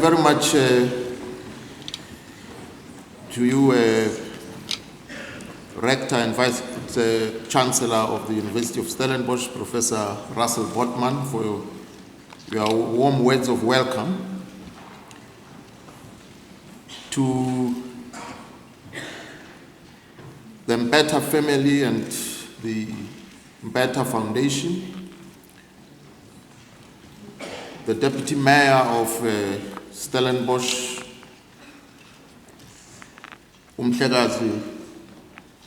very much to you, Rector and Vice Chancellor of the University of Stellenbosch, Professor Russell Botman, for your warm words of welcome. To the Mpetha family and the Mpetha Foundation, the Deputy Mayor of Stellenbosch,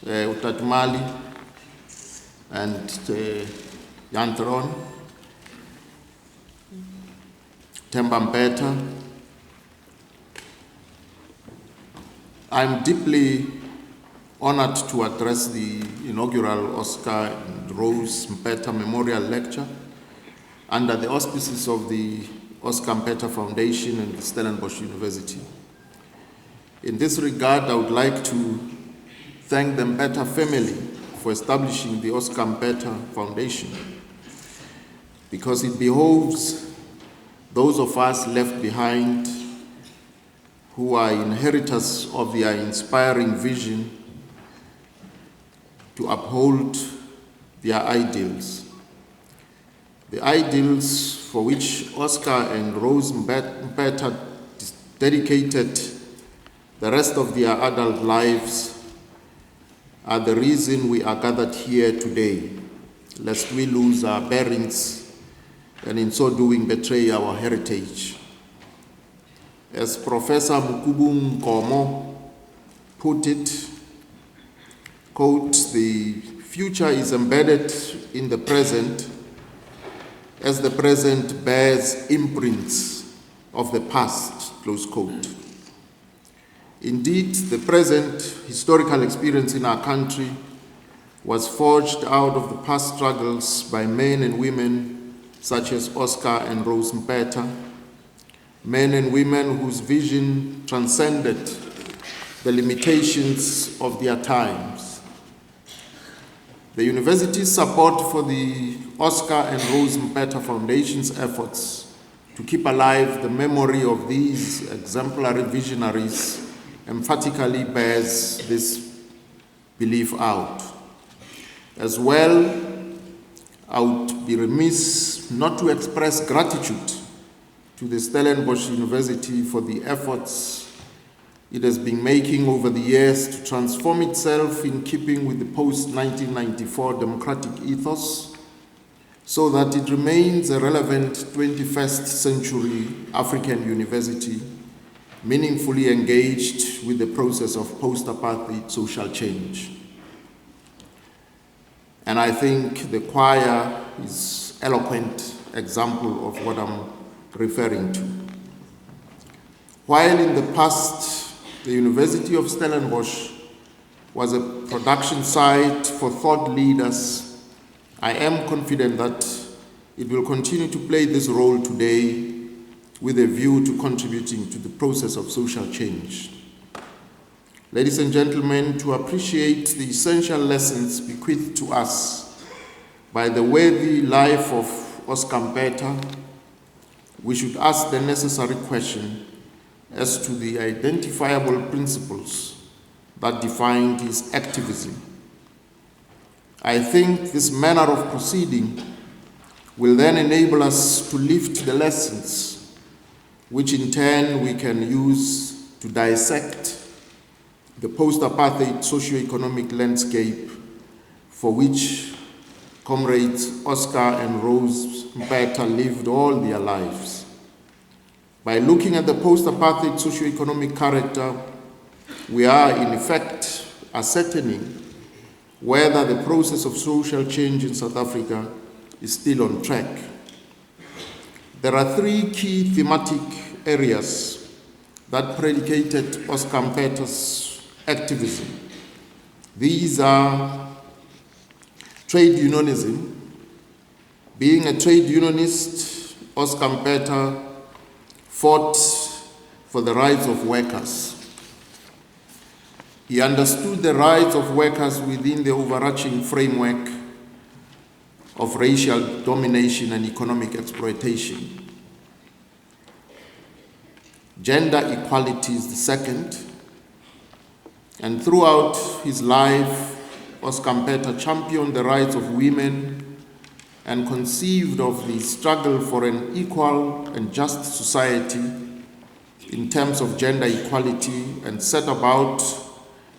Utatumali, and Yantron, Themba Mpetha. I'm deeply honored to address the inaugural Oscar and Rose Mpetha Memorial Lecture under the auspices of the Oscar Mpetha Foundation and the Stellenbosch University. In this regard, I would like to thank the Mpetha family for establishing the Oscar Mpetha Foundation, because it behoves those of us left behind who are inheritors of their inspiring vision to uphold their ideals. The ideals for which Oscar and Rose Mpetha dedicated the rest of their adult lives are the reason we are gathered here today, lest we lose our bearings and in so doing betray our heritage. As Professor Mukubu Nkomo put it, quote, "The future is embedded in the present as the present bears imprints of the past," close quote. Indeed, the present historical experience in our country was forged out of the past struggles by men and women such as Oscar and Rose Mpetha, men and women whose vision transcended the limitations of their times. The university's support for the Oscar and Rose Mpetha Foundation's efforts to keep alive the memory of these exemplary visionaries emphatically bears this belief out. As well, I would be remiss not to express gratitude to the Stellenbosch University for the efforts it has been making over the years to transform itself in keeping with the post-1994 democratic ethos, so that it remains a relevant 21st century African university, meaningfully engaged with the process of post-apartheid social change. And I think the choir is an eloquent example of what I'm referring to. While in the past, the University of Stellenbosch was a production site for thought leaders, I am confident that it will continue to play this role today with a view to contributing to the process of social change. Ladies and gentlemen, to appreciate the essential lessons bequeathed to us by the worthy life of Oscar Mpetha, we should ask the necessary question as to the identifiable principles that defined his activism. I think this manner of proceeding will then enable us to lift the lessons, which in turn we can use to dissect the post-apartheid socio-economic landscape for which comrades Oscar and Rose Mpetha lived all their lives. By looking at the post-apartheid socio-economic character, we are in effect ascertaining whether the process of social change in South Africa is still on track. There are three key thematic areas that predicated Oscar Mpetha's activism. These are trade unionism. Being a trade unionist, Oscar Mpetha fought for the rights of workers. He understood the rights of workers within the overarching framework of racial domination and economic exploitation. Gender equality is the second. And throughout his life, Oscar Mpetha championed the rights of women and conceived of the struggle for an equal and just society in terms of gender equality, and set about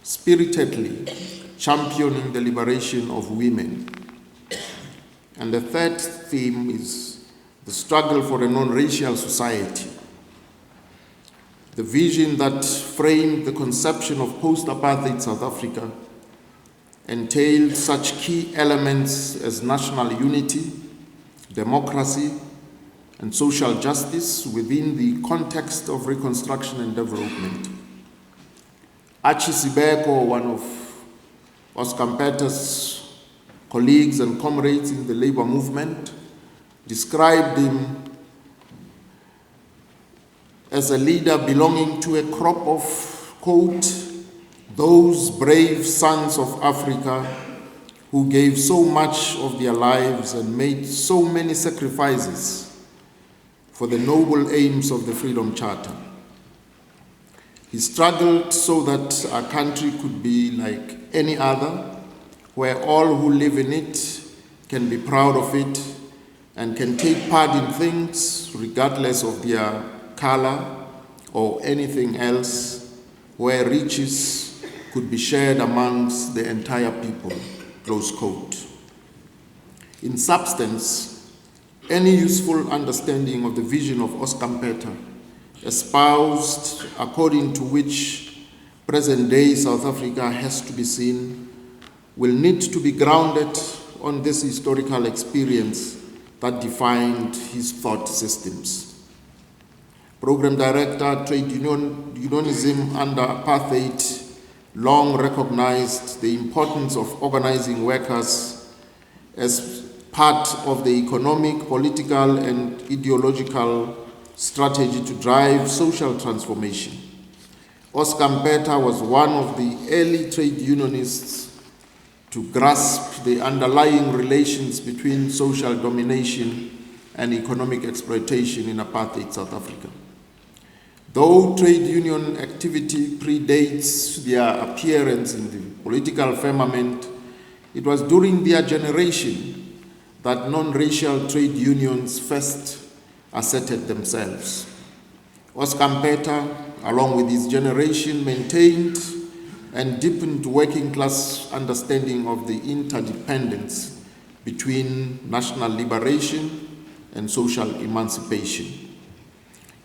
spiritedly championing the liberation of women. And the third theme is the struggle for a non-racial society. The vision that framed the conception of post-apartheid South Africa entailed such key elements as national unity, democracy, and social justice within the context of reconstruction and development. Archie Sibeko, one of Oscar Mpetha's colleagues and comrades in the labor movement, described him as a leader belonging to a crop of, quote, those brave sons of Africa who gave so much of their lives and made so many sacrifices for the noble aims of the Freedom Charter. He struggled so that our country could be like any other, where all who live in it can be proud of it and can take part in things regardless of their color or anything else, where riches could be shared amongst the entire people, close quote. In substance, any useful understanding of the vision of Oscar Mpetha, espoused according to which present-day South Africa has to be seen, will need to be grounded on this historical experience that defined his thought systems. Program Director, Trade Unionism under Apartheid, long recognized the importance of organizing workers as part of the economic, political, and ideological strategy to drive social transformation. Oscar Mpetha was one of the early trade unionists to grasp the underlying relations between social domination and economic exploitation in apartheid South Africa. Though trade union activity predates their appearance in the political firmament, it was during their generation that non-racial trade unions first asserted themselves. Oscar Mpetha, along with his generation, maintained and deepened working class understanding of the interdependence between national liberation and social emancipation.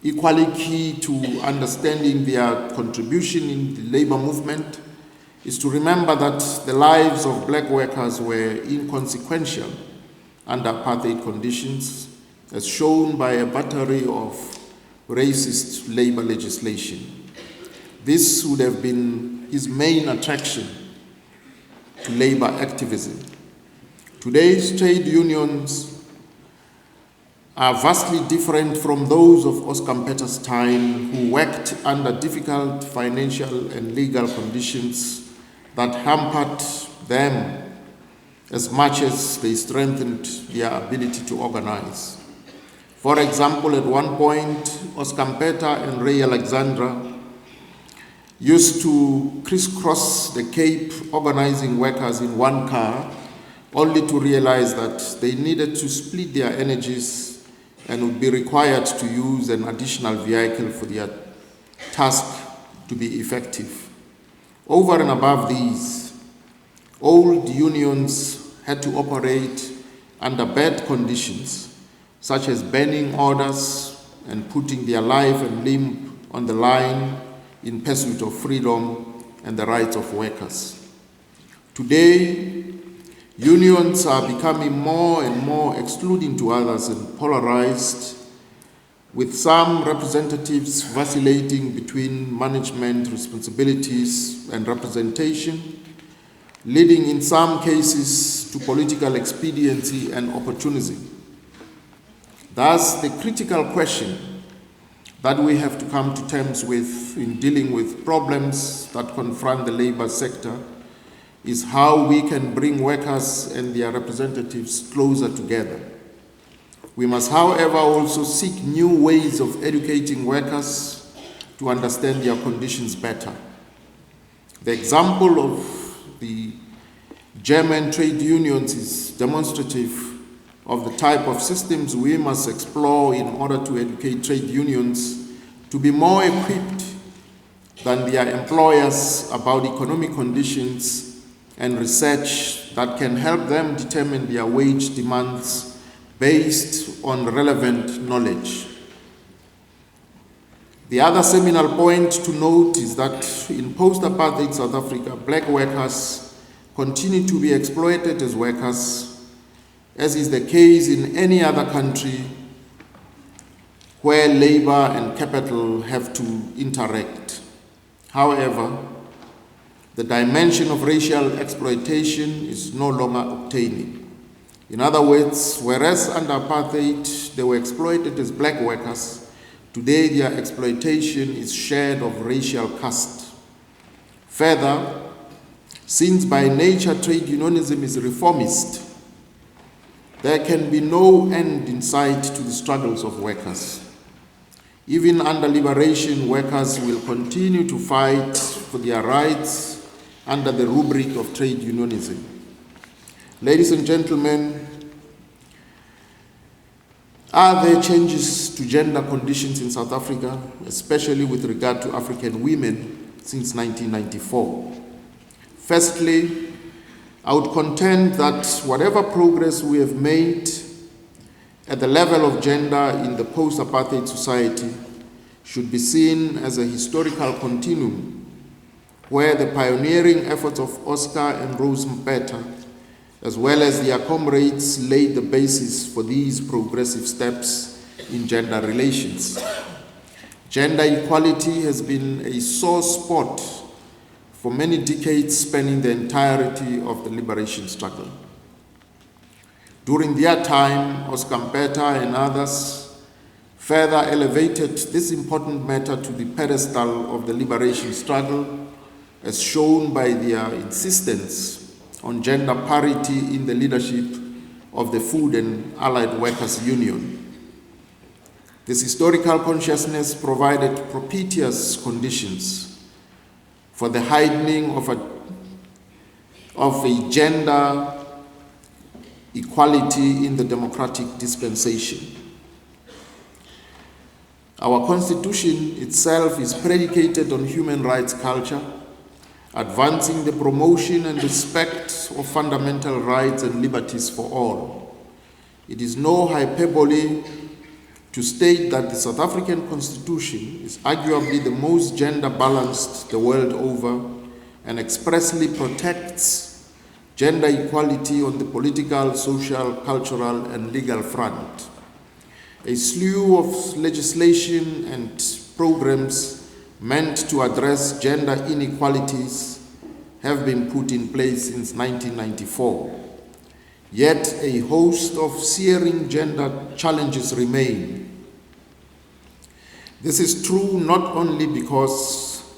Equally key to understanding their contribution in the labor movement is to remember that the lives of black workers were inconsequential under apartheid conditions, as shown by a battery of racist labor legislation. This would have been his main attraction to labor activism. Today's trade unions are vastly different from those of Oscar Mpetha's time, who worked under difficult financial and legal conditions that hampered them as much as they strengthened their ability to organize. For example, at one point, Oscar Mpetha and Ray Alexandra used to crisscross the Cape organizing workers in one car, only to realize that they needed to split their energies and would be required to use an additional vehicle for their task to be effective. Over and above these, old unions had to operate under bad conditions, such as banning orders and putting their life and limb on the line in pursuit of freedom and the rights of workers. Today, unions are becoming more and more excluding to others and polarized, with some representatives vacillating between management responsibilities and representation, leading in some cases to political expediency and opportunism. Thus, the critical question that we have to come to terms with in dealing with problems that confront the labor sector is how we can bring workers and their representatives closer together. We must, however, also seek new ways of educating workers to understand their conditions better. The example of the German trade unions is demonstrative of the type of systems we must explore in order to educate trade unions to be more equipped than their employers about economic conditions and research that can help them determine their wage demands based on relevant knowledge. The other seminal point to note is that in post-apartheid South Africa, black workers continue to be exploited as workers, as is the case in any other country where labor and capital have to interact. However, the dimension of racial exploitation is no longer obtaining. In other words, whereas under apartheid they were exploited as black workers, today their exploitation is shared of racial caste. Further, since by nature trade unionism is reformist, there can be no end in sight to the struggles of workers. Even under liberation, workers will continue to fight for their rights under the rubric of trade unionism. Ladies and gentlemen, are there changes to gender conditions in South Africa, especially with regard to African women, since 1994? Firstly, I would contend that whatever progress we have made at the level of gender in the post-apartheid society should be seen as a historical continuum where the pioneering efforts of Oscar and Rose Mpetha, as well as their comrades, laid the basis for these progressive steps in gender relations. Gender equality has been a sore spot for many decades, spanning the entirety of the liberation struggle. During their time, Oscar Mpetha and others further elevated this important matter to the pedestal of the liberation struggle, as shown by their insistence on gender parity in the leadership of the Food and Allied Workers Union. This historical consciousness provided propitious conditions for the heightening of a gender equality in the democratic dispensation. Our Constitution itself is predicated on human rights culture, advancing the promotion and respect of fundamental rights and liberties for all. It is no hyperbole to state that the South African Constitution is arguably the most gender-balanced the world over and expressly protects gender equality on the political, social, cultural, and legal front. A slew of legislation and programs meant to address gender inequalities have been put in place since 1994. Yet a host of searing gender challenges remain. This is true not only because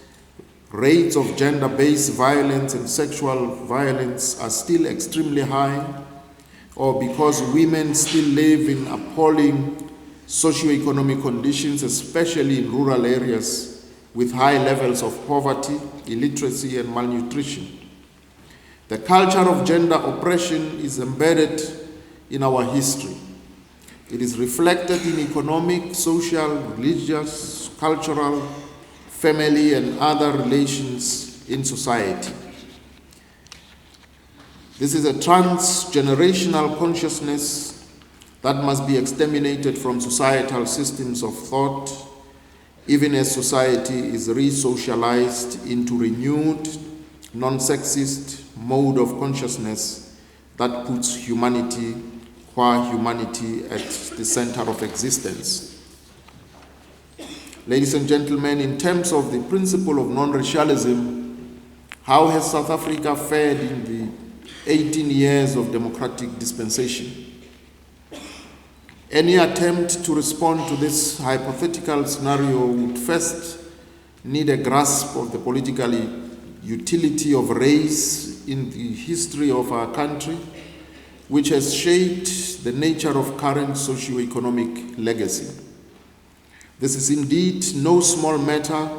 rates of gender-based violence and sexual violence are still extremely high, or because women still live in appalling socioeconomic conditions, especially in rural areas with high levels of poverty, illiteracy, and malnutrition. The culture of gender oppression is embedded in our history. It is reflected in economic, social, religious, cultural, family, and other relations in society. This is a transgenerational consciousness that must be exterminated from societal systems of thought, even as society is re-socialized into renewed, non-sexist mode of consciousness that puts humanity, qua humanity, at the center of existence. Ladies and gentlemen, in terms of the principle of non-racialism, how has South Africa fared in the 18 years of democratic dispensation? Any attempt to respond to this hypothetical scenario would first need a grasp of the political utility of race in the history of our country, which has shaped the nature of current socio-economic legacy. This is indeed no small matter,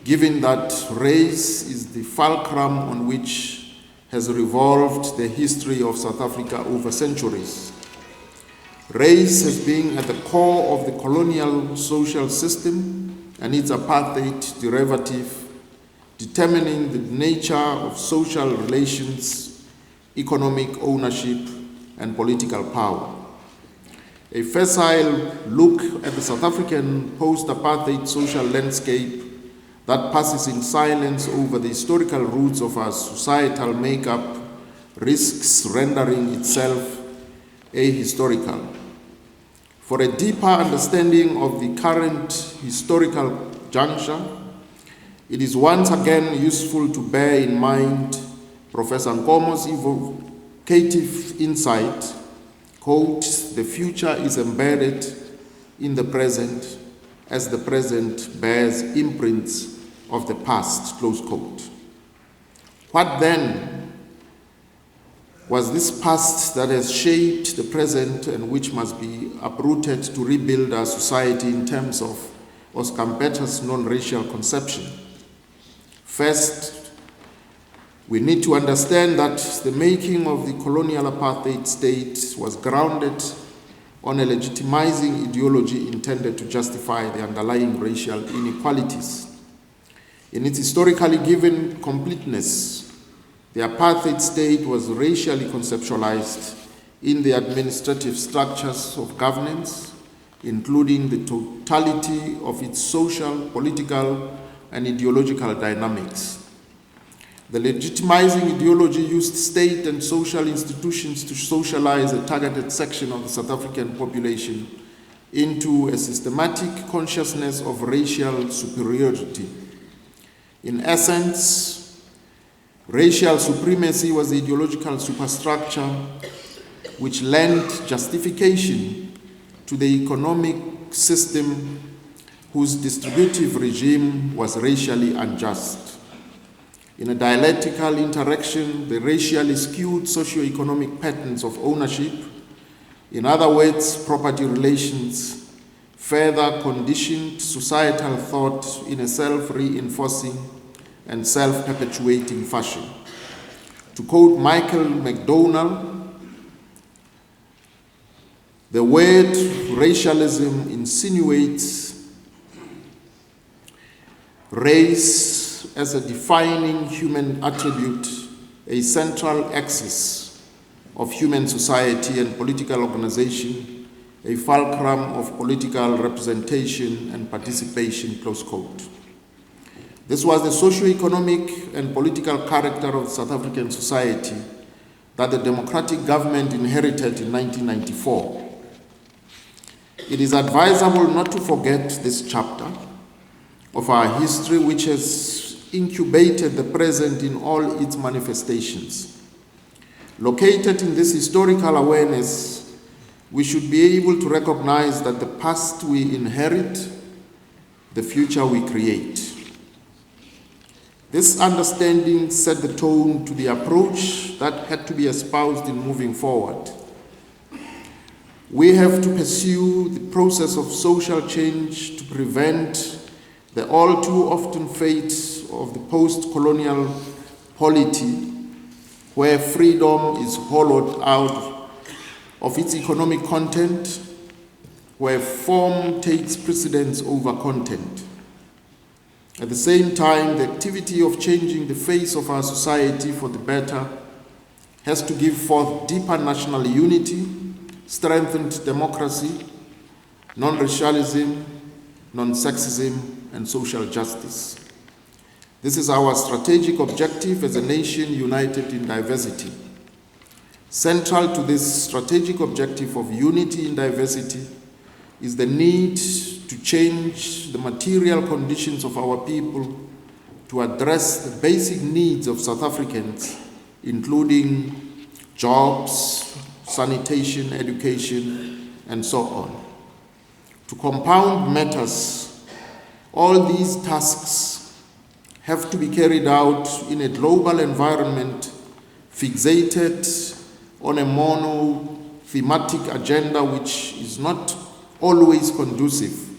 given that race is the fulcrum on which has revolved the history of South Africa over centuries. Race has been at the core of the colonial social system and its apartheid derivative, determining the nature of social relations, economic ownership, and political power. A facile look at the South African post-apartheid social landscape that passes in silence over the historical roots of our societal makeup risks rendering itself ahistorical. For a deeper understanding of the current historical juncture, it is once again useful to bear in mind Professor Nkomo's evocative insight, quote, "The future is embedded in the present as the present bears imprints of the past," close quote. What then was this past that has shaped the present and which must be uprooted to rebuild our society in terms of Oscar Mpetha's non-racial conception? First, we need to understand that the making of the colonial apartheid state was grounded on a legitimizing ideology intended to justify the underlying racial inequalities. In its historically given completeness, the apartheid state was racially conceptualized in the administrative structures of governance, including the totality of its social, political, and ideological dynamics. The legitimizing ideology used state and social institutions to socialize a targeted section of the South African population into a systematic consciousness of racial superiority. In essence, racial supremacy was the ideological superstructure which lent justification to the economic system whose distributive regime was racially unjust. In a dialectical interaction, the racially skewed socio-economic patterns of ownership, in other words, property relations, further conditioned societal thought in a self-reinforcing and self-perpetuating fashion. To quote Michael McDonald, the word racialism insinuates race as a defining human attribute, a central axis of human society and political organization, a fulcrum of political representation and participation, close quote. This was the socio-economic and political character of South African society that the democratic government inherited in 1994. It is advisable not to forget this chapter of our history, which has incubated the present in all its manifestations. Located in this historical awareness, we should be able to recognize that the past we inherit, the future we create. This understanding set the tone to the approach that had to be espoused in moving forward. We have to pursue the process of social change to prevent the all too often fate of the post-colonial polity, where freedom is hollowed out of its economic content, where form takes precedence over content. At the same time, the activity of changing the face of our society for the better has to give forth deeper national unity, strengthened democracy, non-racialism, non-sexism, and social justice. This is our strategic objective as a nation united in diversity. Central to this strategic objective of unity in diversity is the need to change the material conditions of our people to address the basic needs of South Africans, including jobs, sanitation, education, and so on. To compound matters, all these tasks have to be carried out in a global environment fixated on a mono-thematic agenda which is not always conducive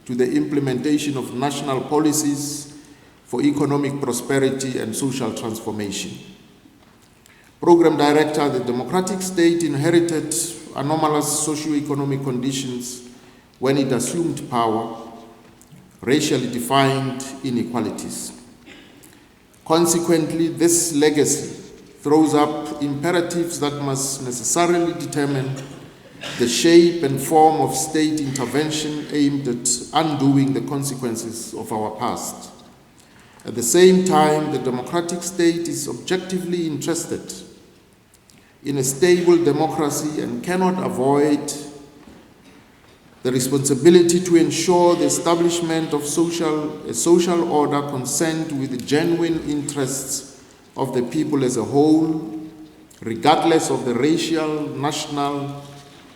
to the implementation of national policies for economic prosperity and social transformation. Program Director, the democratic state inherited anomalous socio-economic conditions when it assumed power, racially defined inequalities. Consequently, this legacy throws up imperatives that must necessarily determine the shape and form of state intervention aimed at undoing the consequences of our past. At the same time, the democratic state is objectively interested in a stable democracy and cannot avoid the responsibility to ensure the establishment of a social order concerned with the genuine interests of the people as a whole, regardless of the racial, national,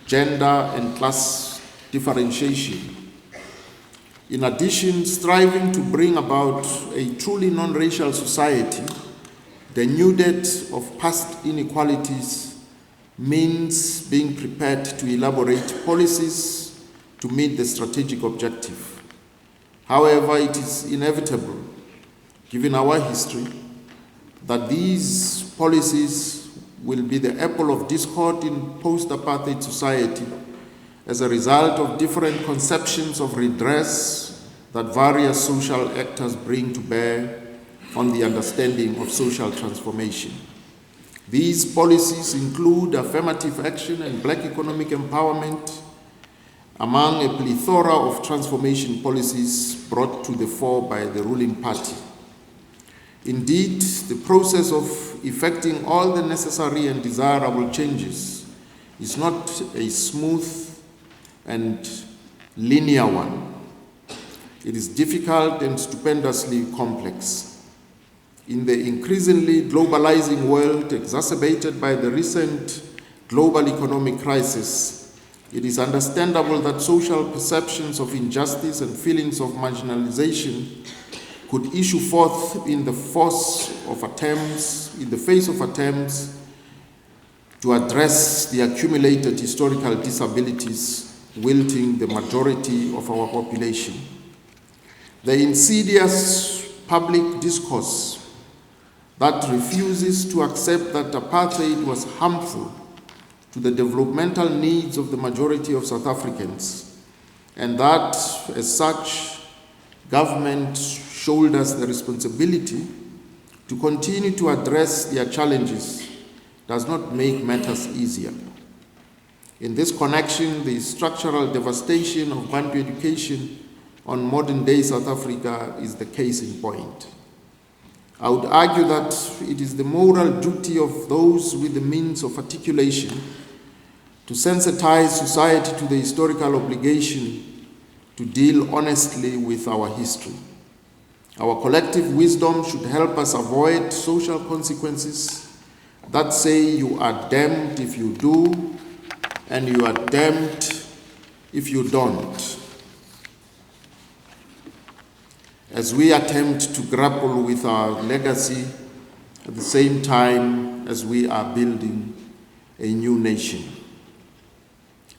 gender, and class differentiation. In addition, striving to bring about a truly non-racial society, the denuded of past inequalities means being prepared to elaborate policies to meet the strategic objective. However, it is inevitable, given our history, that these policies will be the apple of discord in post-apartheid society as a result of different conceptions of redress that various social actors bring to bear on the understanding of social transformation. These policies include affirmative action and black economic empowerment, among a plethora of transformation policies brought to the fore by the ruling party. Indeed, the process of effecting all the necessary and desirable changes is not a smooth and linear one. It is difficult and stupendously complex. In the increasingly globalizing world exacerbated by the recent global economic crisis, it is understandable that social perceptions of injustice and feelings of marginalization could issue forth in the face of attempts to address the accumulated historical disabilities wilting the majority of our population. The insidious public discourse that refuses to accept that apartheid was harmful to the developmental needs of the majority of South Africans, and that, as such, government shoulders the responsibility to continue to address their challenges, does not make matters easier. In this connection, the structural devastation of Bantu education on modern-day South Africa is the case in point. I would argue that it is the moral duty of those with the means of articulation to sensitize society to the historical obligation to deal honestly with our history. Our collective wisdom should help us avoid social consequences that say you are damned if you do, and you are damned if you don't, as we attempt to grapple with our legacy at the same time as we are building a new nation.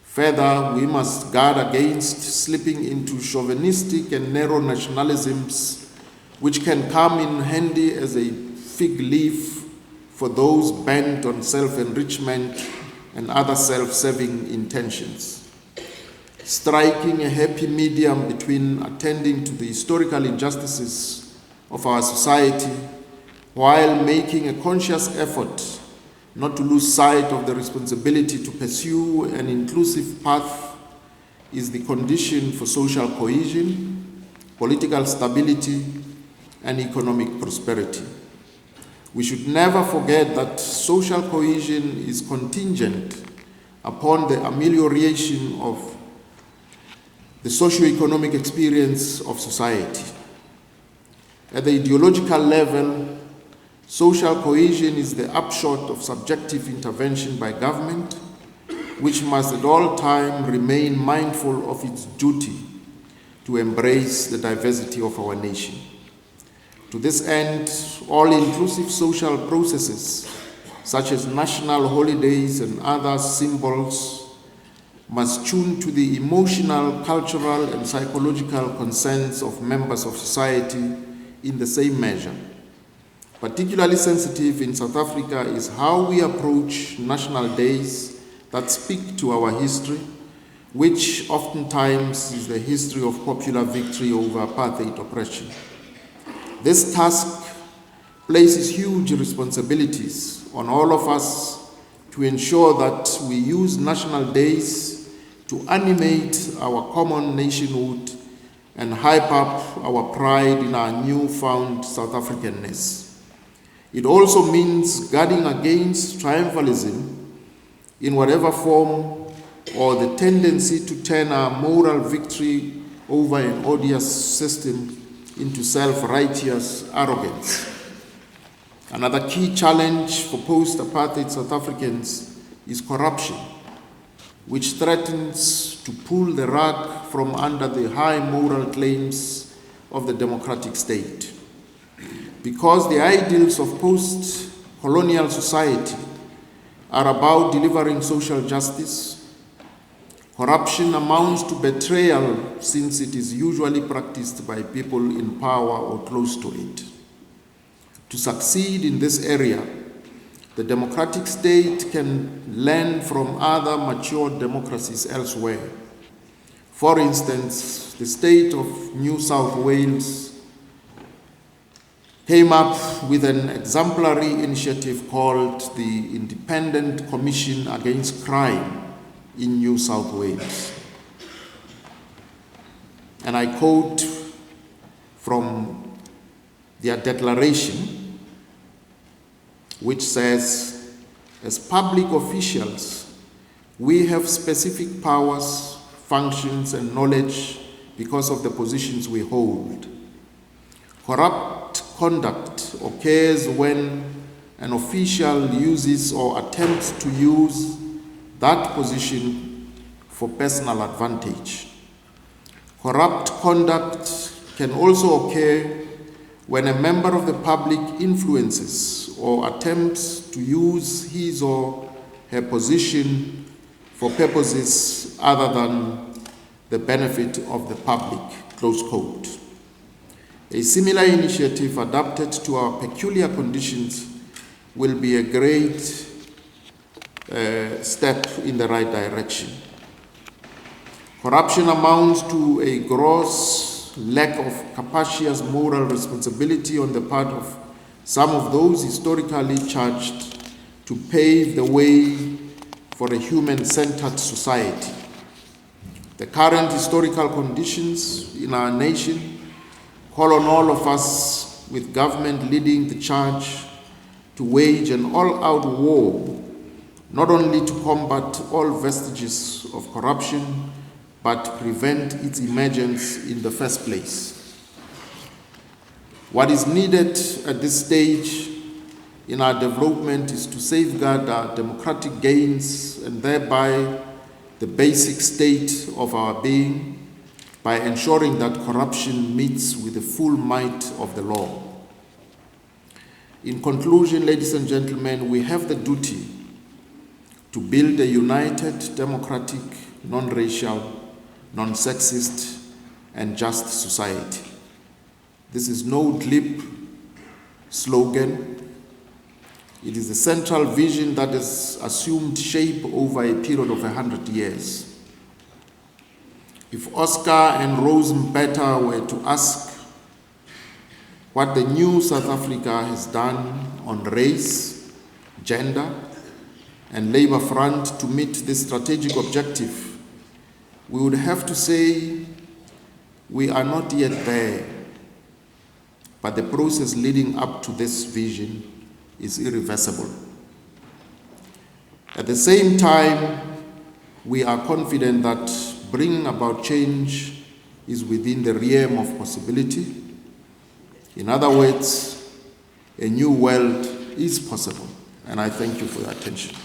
Further, we must guard against slipping into chauvinistic and narrow nationalisms which can come in handy as a fig leaf for those bent on self-enrichment and other self-serving intentions. Striking a happy medium between attending to the historical injustices of our society while making a conscious effort not to lose sight of the responsibility to pursue an inclusive path is the condition for social cohesion, political stability, and economic prosperity. We should never forget that social cohesion is contingent upon the amelioration of the socio-economic experience of society. At the ideological level, social cohesion is the upshot of subjective intervention by government, which must at all times remain mindful of its duty to embrace the diversity of our nation. To this end, all-inclusive social processes, such as national holidays and other symbols, must tune to the emotional, cultural, and psychological concerns of members of society in the same measure. Particularly sensitive in South Africa is how we approach national days that speak to our history, which oftentimes is the history of popular victory over apartheid oppression. This task places huge responsibilities on all of us to ensure that we use national days to animate our common nationhood and hype up our pride in our newfound South Africanness. It also means guarding against triumphalism in whatever form, or the tendency to turn our moral victory over an odious system into self-righteous arrogance. Another key challenge for post-apartheid South Africans is corruption, which threatens to pull the rug from under the high moral claims of the democratic state. Because the ideals of post-colonial society are about delivering social justice, corruption amounts to betrayal, since it is usually practiced by people in power or close to it. To succeed in this area, the democratic state can learn from other mature democracies elsewhere. For instance, the state of New South Wales came up with an exemplary initiative called the Independent Commission Against Crime in New South Wales. And I quote from their declaration, which says, "As public officials, we have specific powers, functions, and knowledge because of the positions we hold. Corrupt conduct occurs when an official uses or attempts to use that position for personal advantage. Corrupt conduct can also occur when a member of the public influences or attempts to use his or her position for purposes other than the benefit of the public," close quote. A similar initiative adapted to our peculiar conditions will be a great step in the right direction. Corruption amounts to a gross lack of capacious moral responsibility on the part of some of those historically charged to pave the way for a human-centered society. The current historical conditions in our nation call on all of us, with government leading the charge, to wage an all-out war, not only to combat all vestiges of corruption, but prevent its emergence in the first place. What is needed at this stage in our development is to safeguard our democratic gains and thereby the basic state of our being, by ensuring that corruption meets with the full might of the law. In conclusion, ladies and gentlemen, we have the duty to build a united, democratic, non-racial, non-sexist, and just society. This is no glib slogan. It is a central vision that has assumed shape over a period of 100 years. If Oscar and Rose Mpetha were to ask what the new South Africa has done on race, gender, and labor front to meet this strategic objective, we would have to say we are not yet there, but the process leading up to this vision is irreversible. At the same time, we are confident that bringing about change is within the realm of possibility. In other words, a new world is possible, and I thank you for your attention.